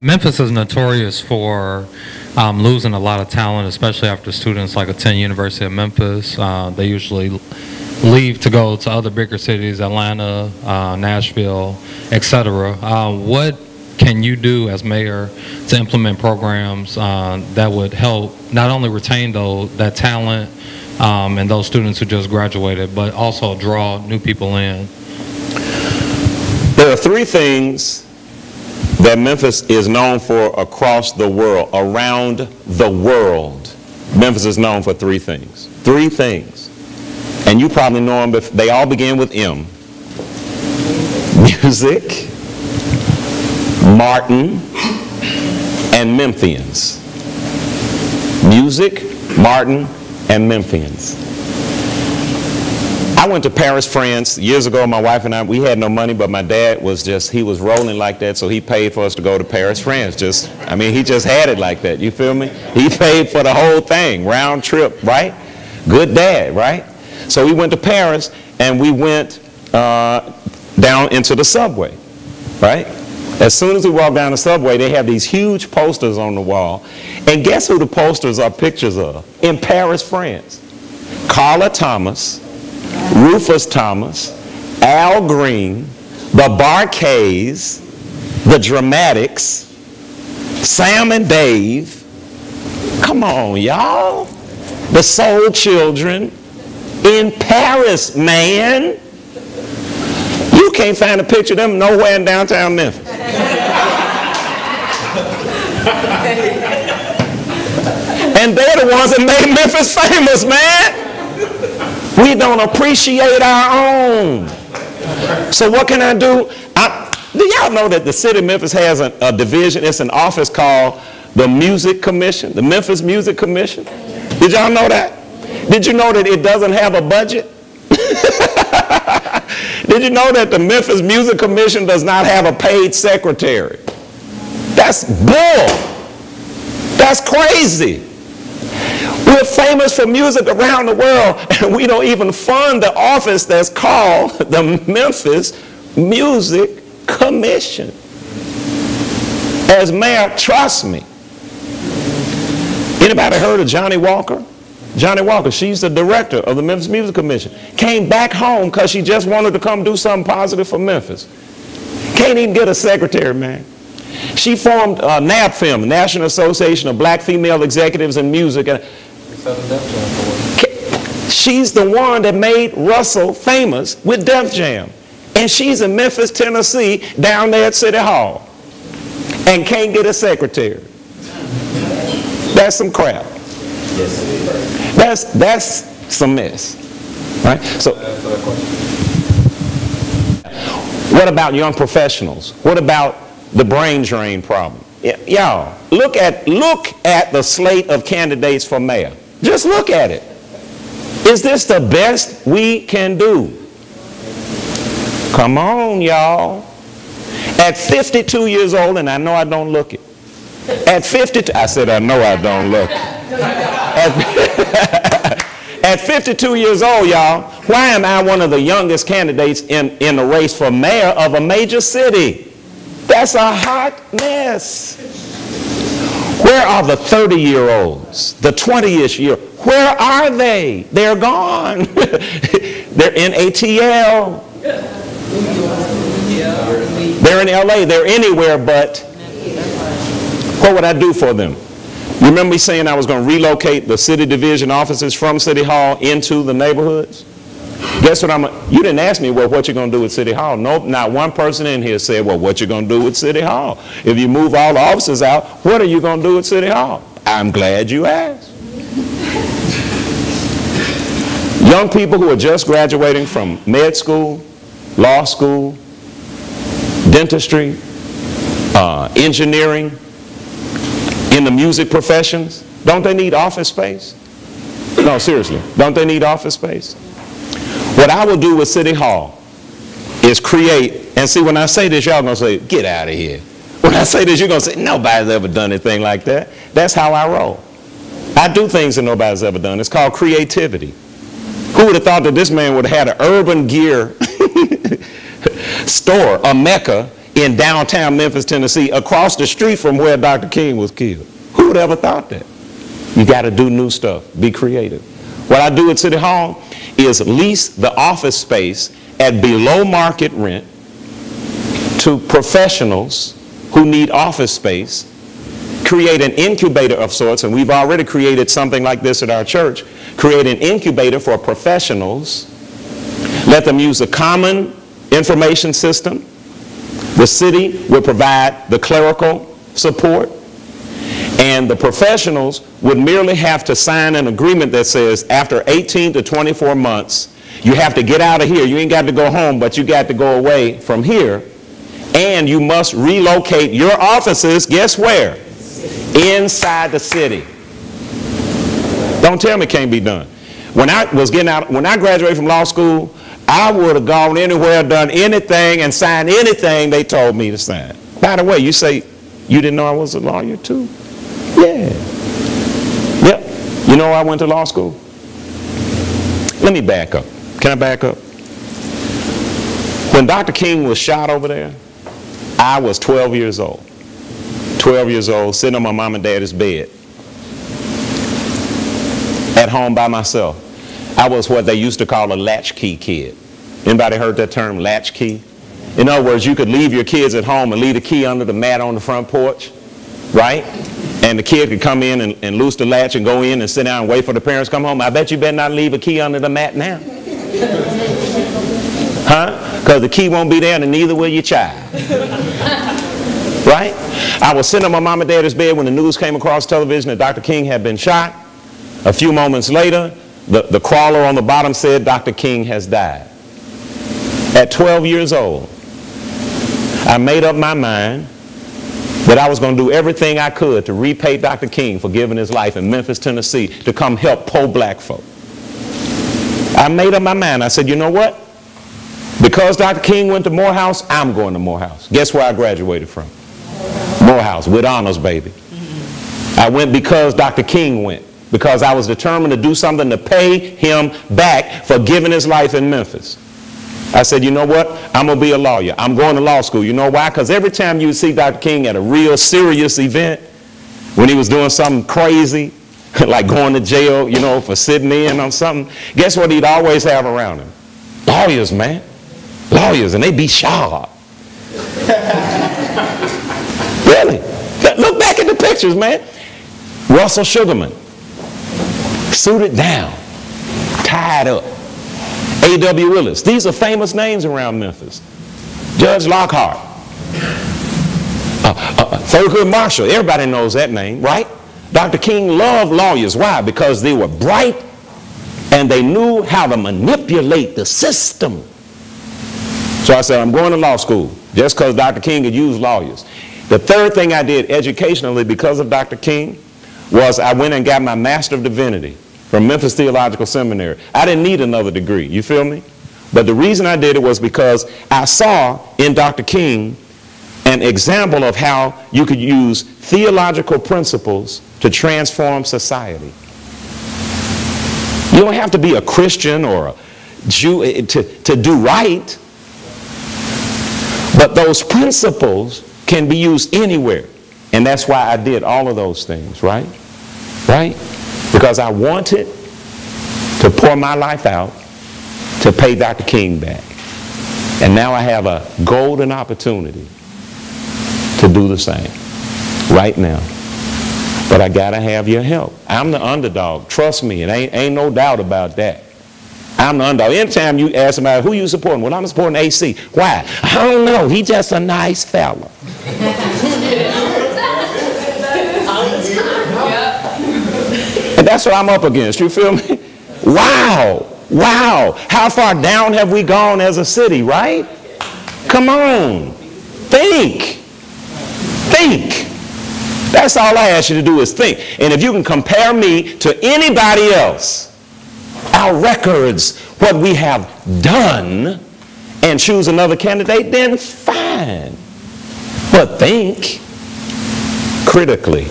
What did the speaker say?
Memphis is notorious for losing a lot of talent, especially after students like attend University of Memphis. They usually leave to go to other bigger cities, Atlanta, Nashville, etc. What can you do as mayor to implement programs that would help not only retain that talent and those students who just graduated, but also draw new people in? There are three things that Memphis is known for across the world, around the world. Memphis is known for three things. Three things. And you probably know them, but they all begin with M. Music, Martin, and Memphians. Music, Martin, and Memphians. I went to Paris, France years ago. My wife and I, we had no money, but my dad was he was rolling like that, so he paid for us to go to Paris, France. He just had it like that. You feel me? He paid for the whole thing, round trip, right? Good dad, right? So we went to Paris, and we went down into the subway, right? As soon as we walked down the subway, they have these huge posters on the wall. And guess who the posters are pictures of? In Paris, France. Carla Thomas, Rufus Thomas, Al Green, the Barkays, the Dramatics, Sam and Dave. Come on, y'all. The Soul Children in Paris, man. You can't find a picture of them nowhere in downtown Memphis. And they're the ones that made Memphis famous, man. We don't appreciate our own. So what can I do? Do y'all know that the city of Memphis has a division? It's an office called the Music Commission, the Memphis Music Commission. Did y'all know that? Did you know that it doesn't have a budget? Did you know that the Memphis Music Commission does not have a paid secretary? That's bull. That's crazy. We're famous for music around the world, and we don't even fund the office that's called the Memphis Music Commission. As mayor, trust me. Anybody heard of Johnny Walker? Johnny Walker, she's the director of the Memphis Music Commission. Came back home because she just wanted to come do something positive for Memphis. Can't even get a secretary, man. She formed NABFM, National Association of Black Female Executives in Music. She's the one that made Russell famous with Def Jam. And she's in Memphis, Tennessee, down there at City Hall. And can't get a secretary. That's some crap. That's some mess. Right? So, what about young professionals? What about the brain drain problem? Y'all, look at the slate of candidates for mayor. Just look at it. Is this the best we can do? Come on, y'all. At 52 years old, and I know I don't look it. At 52, I said I know I don't look it. At 52 years old, y'all, why am I one of the youngest candidates in the race for mayor of a major city? That's a hot mess. Where are the 30-year-olds, the 20-ish year? Where are they? They're gone. They're in ATL. They're in LA. They're anywhere but. What would I do for them? You remember me saying I was going to relocate the city division offices from City Hall into the neighborhoods? Guess what you didn't ask me, well, what you going to do with City Hall? Nope, not one person in here said, well, what you going to do with City Hall? If you move all the offices out, what are you going to do with City Hall? I'm glad you asked. Young people who are just graduating from med school, law school, dentistry, engineering, in the music professions, don't they need office space? No, seriously, don't they need office space? What I will do with City Hall is create, and see, when I say this, y'all going to say, get out of here. When I say this, you're going to say, nobody's ever done anything like that. That's how I roll. I do things that nobody's ever done. It's called creativity. Who would have thought that this man would have had an urban gear store, a mecca, in downtown Memphis, Tennessee, across the street from where Dr. King was killed. Who would ever thought that? You got to do new stuff. Be creative. What I do at City Hall is lease the office space at below market rent to professionals who need office space, create an incubator of sorts, and we've already created something like this at our church, create an incubator for professionals, let them use a common information system. The city will provide the clerical support, and the professionals would merely have to sign an agreement that says after 18 to 24 months, you have to get out of here. You ain't got to go home, but you got to go away from here. And you must relocate your offices, guess where? Inside the city. Don't tell me it can't be done. When I graduated from law school, I would have gone anywhere, done anything, and signed anything they told me to sign. By the way, you say, you didn't know I was a lawyer too? Yeah. Yep. You know why I went to law school? Let me back up. Can I back up? When Dr. King was shot over there, I was 12 years old. 12 years old, sitting on my mom and daddy's bed. At home by myself. I was what they used to call a latchkey kid. Anybody heard that term, latchkey? In other words, you could leave your kids at home and leave the key under the mat on the front porch, right? And the kid could come in and loose the latch and go in and sit down and wait for the parents to come home. I bet you better not leave a key under the mat now. Huh? Because the key won't be there and neither will your child. Right? I was sitting on my mom and daddy's bed when the news came across television that Dr. King had been shot. A few moments later, the crawler on the bottom said Dr. King has died. At 12 years old, I made up my mind that I was going to do everything I could to repay Dr. King for giving his life in Memphis, Tennessee, to come help poor black folk. I made up my mind. I said, you know what? Because Dr. King went to Morehouse, I'm going to Morehouse. Guess where I graduated from? Morehouse, with honors, baby. I went because Dr. King went. Because I was determined to do something to pay him back for giving his life in Memphis. I said, you know what? I'm going to be a lawyer. I'm going to law school. You know why? Because every time you see Dr. King at a real serious event, when he was doing something crazy, like going to jail, you know, for sitting in on something, guess what he'd always have around him? Lawyers, man. Lawyers, and they be sharp. Really? Look back at the pictures, man. Russell Sugarman, suited down, tied up. A.W. Willis. These are famous names around Memphis. Judge Lockhart. Thurgood Marshall. Everybody knows that name, right? Dr. King loved lawyers. Why? Because they were bright and they knew how to manipulate the system. So I said, I'm going to law school just because Dr. King had used lawyers. The third thing I did educationally because of Dr. King was I went and got my Master of Divinity from Memphis Theological Seminary. I didn't need another degree, you feel me? But the reason I did it was because I saw in Dr. King an example of how you could use theological principles to transform society. You don't have to be a Christian or a Jew to do right, but those principles can be used anywhere. And that's why I did all of those things, right? Right? Because I wanted to pour my life out to pay Dr. King back. And now I have a golden opportunity to do the same right now. But I got to have your help. I'm the underdog. Trust me, it ain't no doubt about that. I'm the underdog. Anytime you ask somebody, who you supporting? Well, I'm supporting AC. Why? I don't know. He's just a nice fella. And that's what I'm up against, you feel me? Wow, wow, how far down have we gone as a city, right? Come on, think. That's all I ask you to do is think. And if you can compare me to anybody else, our records, what we have done, and choose another candidate, then fine. But think critically.